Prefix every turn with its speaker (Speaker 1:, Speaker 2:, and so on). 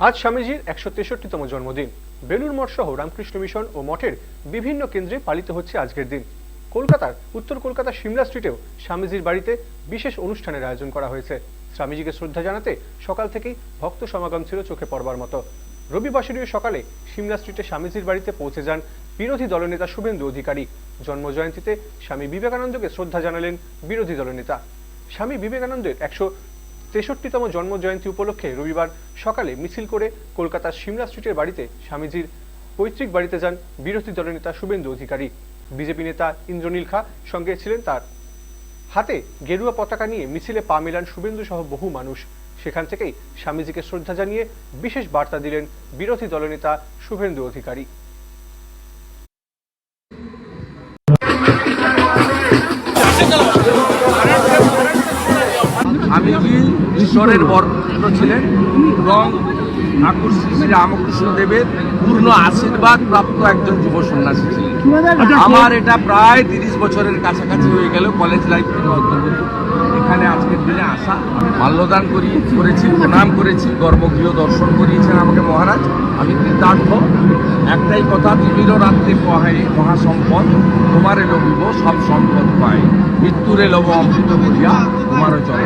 Speaker 1: আজ স্বামীজির ১৬৩তম জন্মদিন। বেলুড় মঠ সহ রামকৃষ্ণ মিশন ও মঠের বিভিন্ন কেন্দ্রে পালিত হচ্ছে আজকের দিন। কলকাতার উত্তর কলকাতার সিমলা স্ট্রিটেও স্বামীজির বাড়িতে বিশেষ অনুষ্ঠানের আয়োজন করা হয়েছে। স্বামীজিকে শ্রদ্ধা জানাতে সকাল থেকেই ভক্ত সমাগম ছিল চোখে পড়বার মতো। রবিবাসরীয় সকালে সিমলা স্ট্রিটে স্বামীজির বাড়িতে পৌঁছে যান বিরোধী দলনেতা শুভেন্দু অধিকারী। জন্মজয়ন্তীতে স্বামী বিবেকানন্দকে শ্রদ্ধা জানালেন বিরোধী দলনেতা। স্বামী বিবেকানন্দের ১৬৩তম জন্মজয়ন্তী উপলক্ষে রবিবার সকালে মিছিল করে কলকাতার সিমলা স্ট্রিটের বাড়িতে স্বামীজির পৈতৃক বাড়িতে যান বিরোধী দলনেতা শুভেন্দু অধিকারী। বিজেপি নেতা ইন্দ্রনীল খা সঙ্গে ছিলেন তার। হাতে গেরুয়া পতাকা নিয়ে মিছিলে পা মেলান শুভেন্দু সহ বহু মানুষ। সেখান থেকেই স্বামীজিকে শ্রদ্ধা জানিয়ে বিশেষ বার্তা দিলেন বিরোধী দলনেতা শুভেন্দু অধিকারী।
Speaker 2: স্বামীজি ঈশ্বরের বরপুত্র ছিলেন এবং ঠাকুর শ্রী শ্রী রামকৃষ্ণ দেবের পূর্ণ আশীর্বাদ প্রাপ্ত একজন যুব সন্ন্যাসী ছিলেন। আমার এটা প্রায় 30 বছরের কাছাকাছি হয়ে গেল কলেজ লাইফ থেকে অন্তর্গত এখানে আজকের দিনে আসা। মাল্যদান করেছি, প্রণাম করেছি, গর্ভগৃহ দর্শন করিয়েছেন আমাকে মহারাজ। আমি কৃতার্থ। একটাই কথা, তিমিরও রাত্রে কহে মহাসম্পদ, তোমারে লভিব সব সম্পদ পাই, মৃত্যুরে লব অমৃত করিয়া তোমারও চলে।